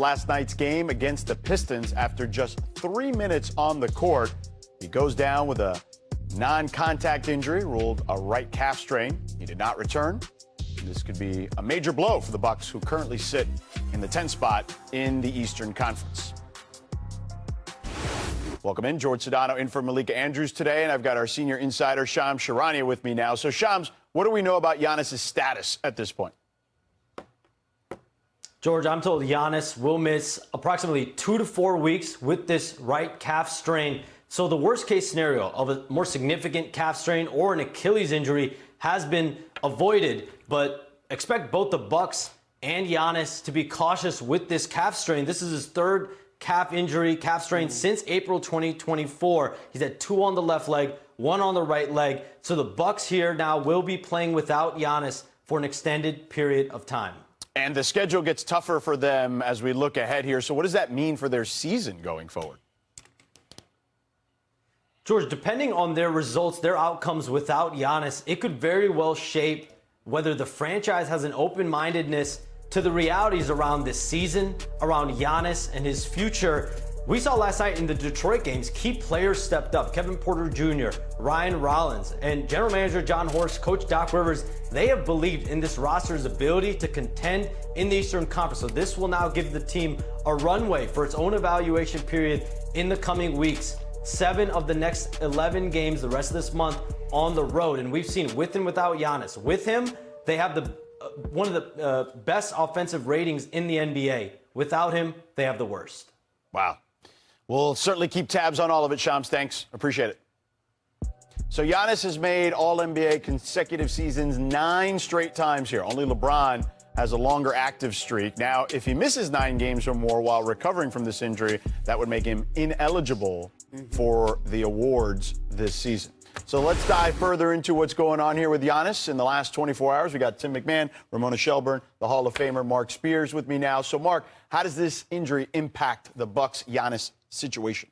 last night's game against the Pistons after just 3 minutes on the court. He goes down with a non-contact injury, ruled a right calf strain. He did not return. This could be a major blow for the Bucks, who currently sit in the 10th spot in the Eastern Conference. Welcome in. George Sedano in for Malika Andrews today, and I've got our senior insider, Shams Charania, with me now. So, Shams, what do we know about Giannis' status at this point? George, I'm told Giannis will miss approximately 2 to 4 weeks with this right calf strain. So the worst-case scenario of a more significant calf strain or an Achilles injury has been avoided. But expect both the Bucks and Giannis to be cautious with this calf strain. This is his third calf strain since April 2024. He's had 2 on the left leg, 1 on the right leg. So the Bucks here now will be playing without Giannis for an extended period of time. And the schedule gets tougher for them as we look ahead here. So what does that mean for their season going forward? George, depending on their results, their outcomes without Giannis, it could very well shape whether the franchise has an open-mindedness to the realities around this season, around Giannis and his future. We saw last night in the Detroit games, key players stepped up. Kevin Porter Jr., Ryan Rollins, and General Manager John Horst, Coach Doc Rivers. They have believed in this roster's ability to contend in the Eastern Conference. So this will now give the team a runway for its own evaluation period in the coming weeks. 7 of the next 11 games the rest of this month on the road. And we've seen with and without Giannis. With him, they have one of the best offensive ratings in the NBA. Without him, they have the worst. Wow. We'll certainly keep tabs on all of it, Shams. Thanks. Appreciate it. So Giannis has made All-NBA consecutive seasons 9 straight times here. Only LeBron has a longer active streak. Now, if he misses 9 games or more while recovering from this injury, that would make him ineligible for the awards this season. So let's dive further into what's going on here with Giannis in the last 24 hours. We got Tim McMahon, Ramona Shelburne, the Hall of Famer Mark Spears with me now. So, Mark, how does this injury impact the Bucks-Giannis situation?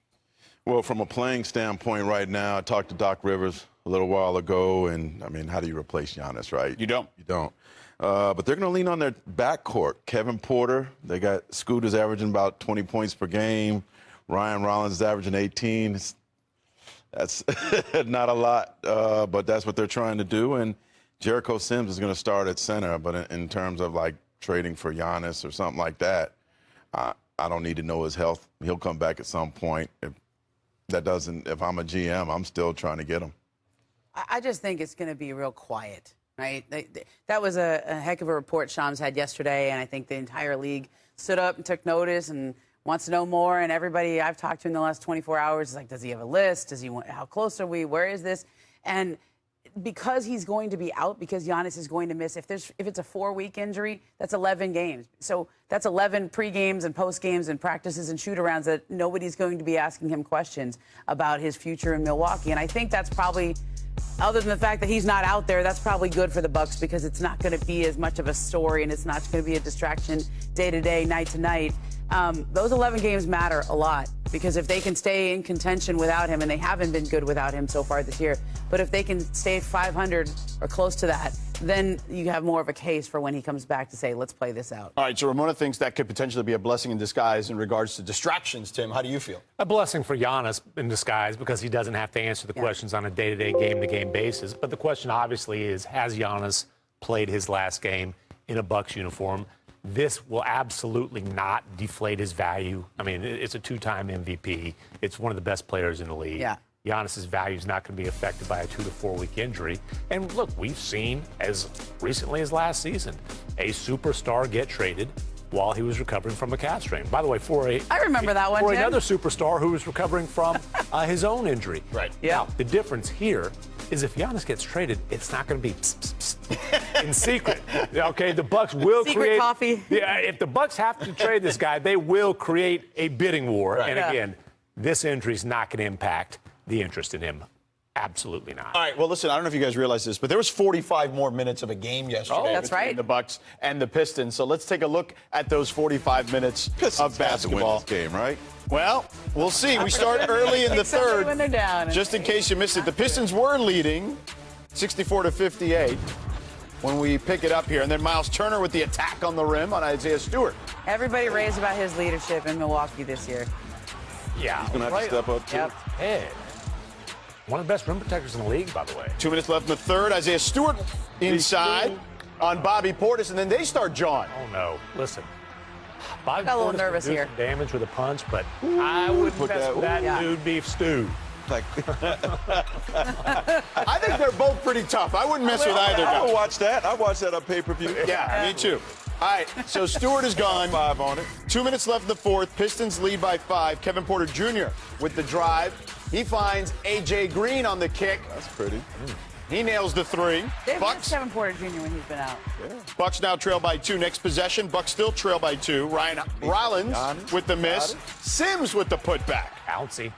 Well, from a playing standpoint right now, I talked to Doc Rivers a little while ago, and, I mean, how do you replace Giannis, right? You don't. You don't. But they're going to lean on their backcourt. Kevin Porter, they got Scooters averaging about 20 points per game. Ryan Rollins is averaging 18. That's not a lot, but that's what they're trying to do. And Jericho Sims is going to start at center, but in terms of, like, trading for Giannis or something like that, I don't need to know his health. He'll come back at some point. If I'm a GM, I'm still trying to get him. I just think it's going to be real quiet, right? That was a heck of a report Shams had yesterday, and I think the entire league stood up and took notice and wants to know more. And everybody I've talked to in the last 24 hours is like, does he have a list? How close are we? Where is this? And because he's going to be out, because Giannis is going to miss, if it's a 4-week injury, that's 11 games. So that's 11 pre-games and post-games and practices and shoot-arounds that nobody's going to be asking him questions about his future in Milwaukee. And I think that's probably, other than the fact that he's not out there, that's probably good for the Bucks because it's not going to be as much of a story and it's not going to be a distraction day-to-day, night-to-night. Those 11 games matter a lot because if they can stay in contention without him, and they haven't been good without him so far this year, but if they can stay at 500 or close to that, then you have more of a case for when he comes back to say, let's play this out. All right, so Ramona thinks that could potentially be a blessing in disguise in regards to distractions. Tim, how do you feel? A blessing for Giannis in disguise because he doesn't have to answer the questions on a day-to-day, game-to-game basis. But the question obviously is, has Giannis played his last game in a Bucks uniform? This will absolutely not deflate his value. I mean, it's a 2-time MVP. It's one of the best players in the league. Yeah. Giannis's value is not going to be affected by a 2 to 4 week injury. And look, we've seen as recently as last season a superstar get traded while he was recovering from a calf strain. By the way, I remember that one, for Tim. another superstar who was recovering from his own injury. Right. Yeah. Now, the difference here is if Giannis gets traded, it's not going to be in secret. Okay, the Bucks will secret coffee. Yeah, if the Bucks have to trade this guy, they will create a bidding war. Right. And again, this injury is not going to impact the interest in him. Absolutely not. All right, well, listen, I don't know if you guys realize this, but there was 45 more minutes of a game yesterday that's between right. the Bucks and the Pistons. So let's take a look at those 45 minutes of basketball. This game, right? Well, we'll see. We start early in the third. When they're down. Just in case you missed it, the Pistons were leading 64-58 when we pick it up here. And then Miles Turner with the attack on the rim on Isaiah Stewart. Everybody raves about his leadership in Milwaukee this year. Yeah. He's going to have to step up, too. Yep. Head. One of the best rim protectors in the league, by the way. 2 minutes left in the third. Isaiah Stewart inside on Bobby Portis, and then they start jawing. Oh, no. Listen. Bobby Got a little Portis nervous can do here. some damage with a punch, but I wouldn't Put mess that- with that Yeah. dude beef stew. Like, I think they're both pretty tough. I wouldn't mess with either I guy. would watch that. I watch that on pay-per-view. Yeah, me too. All right, so Stewart is gone. 5 on it. 2 minutes left in the fourth. Pistons lead by 5. Kevin Porter Jr. with the drive. He finds A.J. Green on the kick. That's pretty. He nails the 3. They've missed Bucks. Kevin Porter Jr. when he's been out. Bucks now trail by 2. Next possession, Bucks still trail by 2. Ryan Rollins Giannis. with the miss. Got Sims with the putback. Bouncy.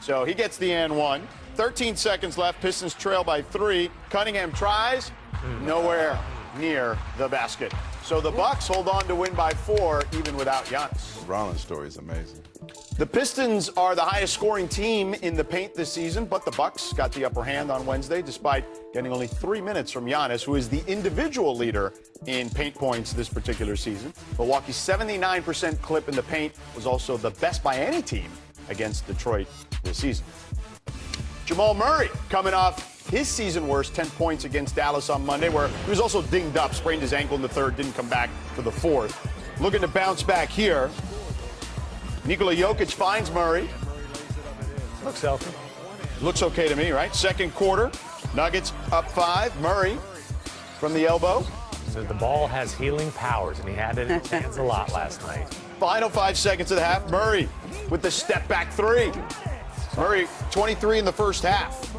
So he gets the and 1. 13 seconds left. Pistons trail by 3. Cunningham tries. Nowhere near the basket. So the Bucks hold on to win by 4, even without Giannis. Rollins' story is amazing. The Pistons are the highest scoring team in the paint this season, but the Bucks got the upper hand on Wednesday despite getting only 3 minutes from Giannis, who is the individual leader in paint points this particular season. Milwaukee's 79% clip in the paint was also the best by any team against Detroit this season. Jamal Murray coming off his season worst 10 points against Dallas on Monday, where he was also dinged up, sprained his ankle in the third, didn't come back for the fourth. Looking to bounce back here. Nikola Jokic finds Murray. Looks healthy. Looks okay to me, right? Second quarter, Nuggets up 5. Murray from the elbow. So the ball has healing powers, and he had it in his hands a lot last night. Final 5 seconds of the half. Murray with the step back 3. Murray 23 in the first half.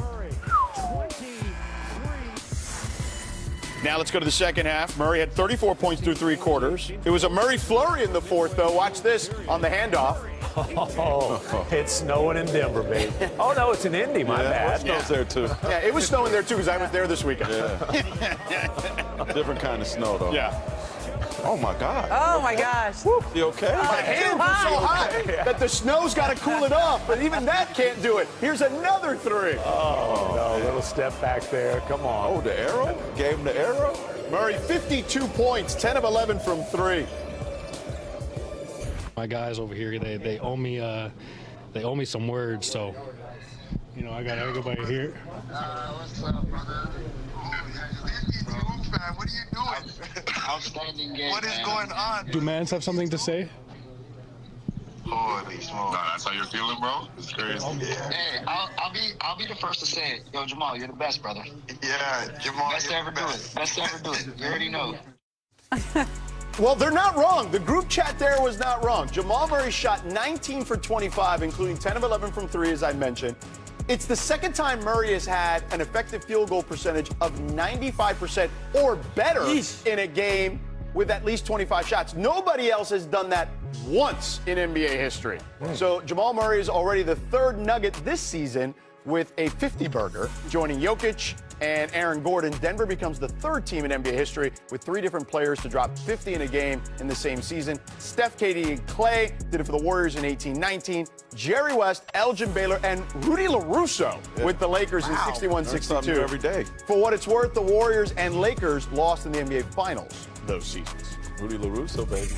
Now let's go to the second half. Murray had 34 points through 3 quarters. It was a Murray flurry in the fourth, though. Watch this on the handoff. Oh, it's snowing in Denver, baby. Oh, no, it's in Indy, my bad. Snow's there, too. Yeah, it was snowing there, too, because I was there this weekend. Different kind of snow, though. Yeah. Oh, my God. Oh, my gosh. You okay? My hands are so hot that the snow's got to cool it off, but even that can't do it. Here's another 3. Oh, no, little step back there. Come on. Oh, the arrow? Gave him the arrow? Murray, 52 points, 10 of 11 from 3. My guys over here, they owe me some words, so I gotta go by here. What's up, brother? What are you doing? Outstanding game. What is going on? Do mans have something to say? Holy smokes! Nah, that's how you're feeling, bro. It's crazy. Hey, I'll be the first to say it. Yo, Jamal, you're the best, brother. Yeah, Jamal, best to ever do it. Best to ever do it. You already know. Well, they're not wrong. The group chat there was not wrong. Jamal Murray shot 19 for 25, including 10 of 11 from 3, as I mentioned. It's the second time Murray has had an effective field goal percentage of 95% or better in a game with at least 25 shots. Nobody else has done that once in NBA history. So Jamal Murray is already the 3rd Nugget this season with a 50-burger, joining Jokic and Aaron Gordon. Denver becomes the 3rd team in NBA history with 3 different players to drop 50 in a game in the same season. Steph, KD, and Clay did it for the Warriors in 18-19. Jerry West, Elgin Baylor, and Rudy LaRusso with the Lakers in 61-62. Every day. For what it's worth, the Warriors and Lakers lost in the NBA Finals those seasons. Rudy LaRusso, baby.